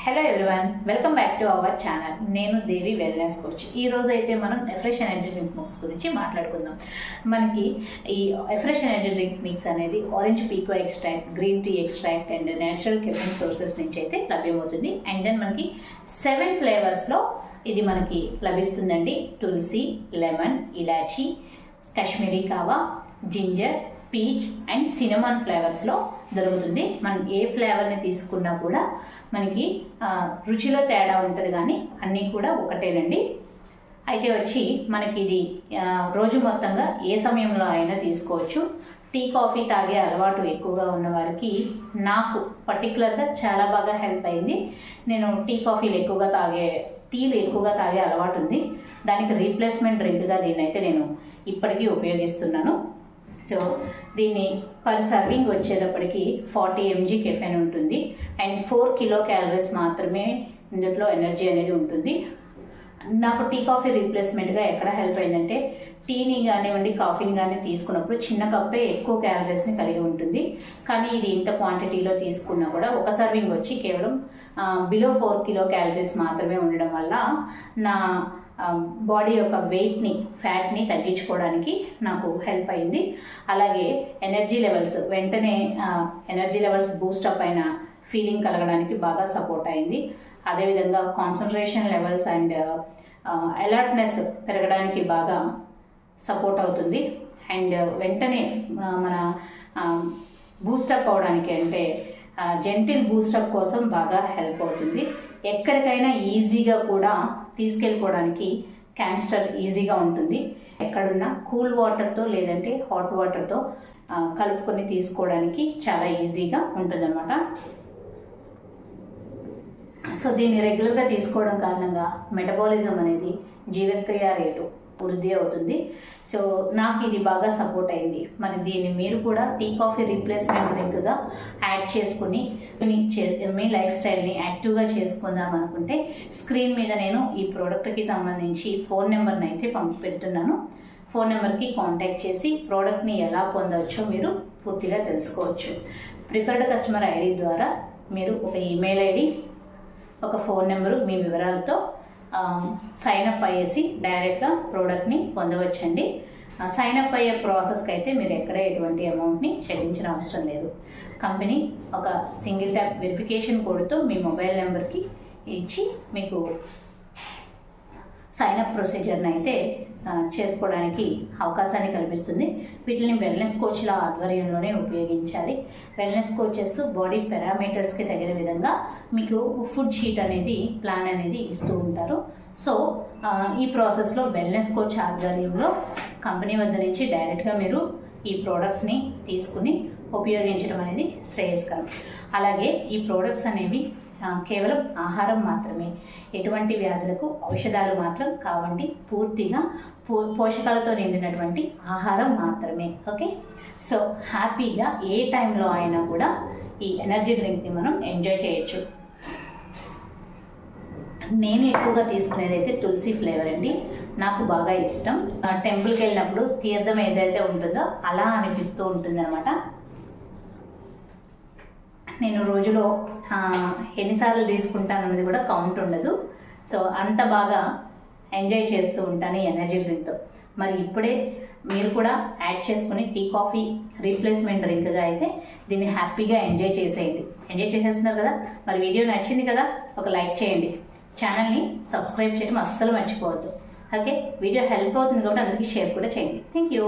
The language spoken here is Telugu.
Hello everyone, welcome back to our channel. నేను దేవి వెల్నెస్ కోచ్. ఈ రోజు అయితే మనం ఫ్రెష్ ఎనర్జీ డ్రింక్ మిక్స్ గురించి మాట్లాడుకుందాం. మనకి ఈ ఫ్రెష్ ఎనర్జీ డ్రింక్ మిక్స్ అనేది orange pekoe extract, green tea extract and natural caffeine sources నుంచి అయితే లభ్యమవుతుంది. అండ్ దెన్ మనకి 7 ఫ్లేవర్స్లో ఇది మనకి లభిస్తుందండి. తులసి, లెమన్, ఇలాచీ, కాశ్మీరీ కావా, జింజర్, పీచ్ అండ్ సినమన్ ఫ్లేవర్స్లో దొరుకుతుంది. మనం ఏ ఫ్లేవర్ని తీసుకున్నా కూడా మనకి రుచిలో తేడా ఉంటుంది, కానీ అన్నీ కూడా ఒకటేనండి. అయితే వచ్చి మనకి ఇది రోజు మొత్తంగా ఏ సమయంలో అయినా తీసుకోవచ్చు. టీ కాఫీ తాగే అలవాటు ఎక్కువగా ఉన్న వారికి నాకు పర్టికులర్గా చాలా బాగా హెల్ప్ అయింది. నేను టీలు ఎక్కువగా తాగే అలవాటు ఉంది. దానికి రీప్లేస్మెంట్ డ్రింక్గా దీన్నైతే నేను ఇప్పటికీ ఉపయోగిస్తున్నాను. సో దీన్ని పర్ సర్వింగ్ వచ్చేటప్పటికి 40 mg కెఫెన్ ఉంటుంది అండ్ 4 కిలో క్యాలరీస్ మాత్రమే ఇందులో ఎనర్జీ అనేది ఉంటుంది. నాకు టీ కాఫీ రీప్లేస్మెంట్గా ఎక్కడ హెల్ప్ అయిందంటే, టీని కానివ్వండి కాఫీని కానీ తీసుకున్నప్పుడు చిన్న కప్పే ఎక్కువ క్యాలరీస్ని కలిగి ఉంటుంది. కానీ ఇది ఇంత క్వాంటిటీలో తీసుకున్నా కూడా ఒక సర్వింగ్ వచ్చి కేవలం బిలో 4 కిలో క్యాలరీస్ మాత్రమే ఉండడం వల్ల నా బాడీ యొక్క వెయిట్ని, ఫ్యాట్ని తగ్గించుకోవడానికి నాకు హెల్ప్ అయింది. అలాగే వెంటనే ఎనర్జీ లెవెల్స్ బూస్టప్ అయిన ఫీలింగ్ కలగడానికి బాగా సపోర్ట్ అయింది. అదేవిధంగా కాన్సన్ట్రేషన్ లెవెల్స్ అండ్ అలర్ట్నెస్ పెరగడానికి బాగా సపోర్ట్ అవుతుంది. అండ్ వెంటనే మన బూస్టప్ అవడానికి, అంటే జెంటిల్ బూస్టప్ కోసం బాగా హెల్ప్ అవుతుంది. ఎక్కడికైనా ఈజీగా కూడా తీసుకెళ్ళిపోవడానికి క్యాన్స్టర్ ఈజీగా ఉంటుంది. ఎక్కడున్నా కూల్ వాటర్తో లేదంటే హాట్ వాటర్తో కలుపుకొని తీసుకోవడానికి చాలా ఈజీగా ఉంటుందన్నమాట. సో దీన్ని రెగ్యులర్గా తీసుకోవడం కారణంగా మెటబాలిజం అనేది, జీవక్రియ రేటు వృద్ధి అవుతుంది. సో నాకు ఇది బాగా సపోర్ట్ అయింది. మరి దీన్ని మీరు కూడా టీ కాఫీ రీప్లేస్మెంట్ డ్రింక్గా యాడ్ చేసుకుని మీ లైఫ్ స్టైల్ని యాక్టివ్గా చేసుకుందాం అనుకుంటే, స్క్రీన్ మీద నేను ఈ ప్రోడక్ట్కి సంబంధించి ఫోన్ నెంబర్ని అయితే పెడుతున్నాను. ఫోన్ నెంబర్కి కాంటాక్ట్ చేసి ప్రోడక్ట్ని ఎలా పొందవచ్చో మీరు పూర్తిగా తెలుసుకోవచ్చు. ప్రిఫర్డ్ కస్టమర్ ఐడి ద్వారా మీరు ఒక ఈమెయిల్ ఐడి, ఒక ఫోన్ నెంబరు, మీ వివరాలతో సైన్అప్ అయ్యేసి డైరెక్ట్గా ప్రోడక్ట్ని పొందవచ్చండి. సైన్అప్ అయ్యే ప్రాసెస్కి అయితే మీరు ఎక్కడ ఎటువంటి అమౌంట్ని చెల్లించిన అవసరం లేదు. కంపెనీ ఒక సింగిల్ ట్యాప్ వెరిఫికేషన్ కోడ్తో మీ మొబైల్ నెంబర్కి ఇచ్చి మీకు సైన్అప్ ప్రొసీజర్ని అయితే చేసుకోవడానికి అవకాశాన్ని కల్పిస్తుంది. వీటిని వెల్నెస్ కోచ్ల ఆధ్వర్యంలోనే ఉపయోగించాలి. వెల్నెస్ కోచెస్ బాడీ పారామీటర్స్కి తగిన విధంగా మీకు ఫుడ్ షీట్ అనేది, ప్లాన్ అనేది ఇస్తూ ఉంటారు. సో ఈ ప్రాసెస్లో వెల్నెస్ కోచ్ ఆధ్వర్యంలో కంపెనీ వద్ద నుంచి డైరెక్ట్గా మీరు ఈ ప్రోడక్ట్స్ని తీసుకుని ఉపయోగించడం అనేది శ్రేయస్కరం. అలాగే ఈ ప్రోడక్ట్స్ అనేవి కేవలం ఆహారం మాత్రమే, ఎటువంటి వ్యాధులకు ఔషధాలు మాత్రం కావండి. పూర్తిగా పోషకాలతో నిండినటువంటి ఆహారం మాత్రమే. ఓకే, సో హ్యాపీగా ఏ టైంలో అయినా కూడా ఈ ఎనర్జీ డ్రింక్ని మనం ఎంజాయ్ చేయొచ్చు. నేను ఎక్కువగా తీసుకునేది అయితే తులసి ఫ్లేవర్ అండి. నాకు బాగా ఇష్టం. టెంపుల్కి వెళ్ళినప్పుడు తీర్థం ఏదైతే ఉంటుందో అలా అనిపిస్తూ ఉంటుంది అనమాట. నేను రోజులో ఎన్నిసార్లు తీసుకుంటాను అన్నది కూడా కౌంట్ ఉండదు. సో అంత బాగా ఎంజాయ్ చేస్తూ ఉంటాను ఈ ఎనర్జీ డ్రింక్తో. మరి ఇప్పుడే మీరు కూడా యాడ్ చేసుకుని టీ కాఫీ రీప్లేస్మెంట్ డ్రింక్గా అయితే దీన్ని హ్యాపీగా ఎంజాయ్ చేసేస్తున్నారు కదా. మరి వీడియో నచ్చింది కదా, ఒక లైక్ చేయండి. ఛానల్ని సబ్స్క్రైబ్ చేయడం అస్సలు మర్చిపోవద్దు. ఓకే, వీడియో హెల్ప్ అవుతుంది కాబట్టి అందరికీ షేర్ కూడా చేయండి. Thank you.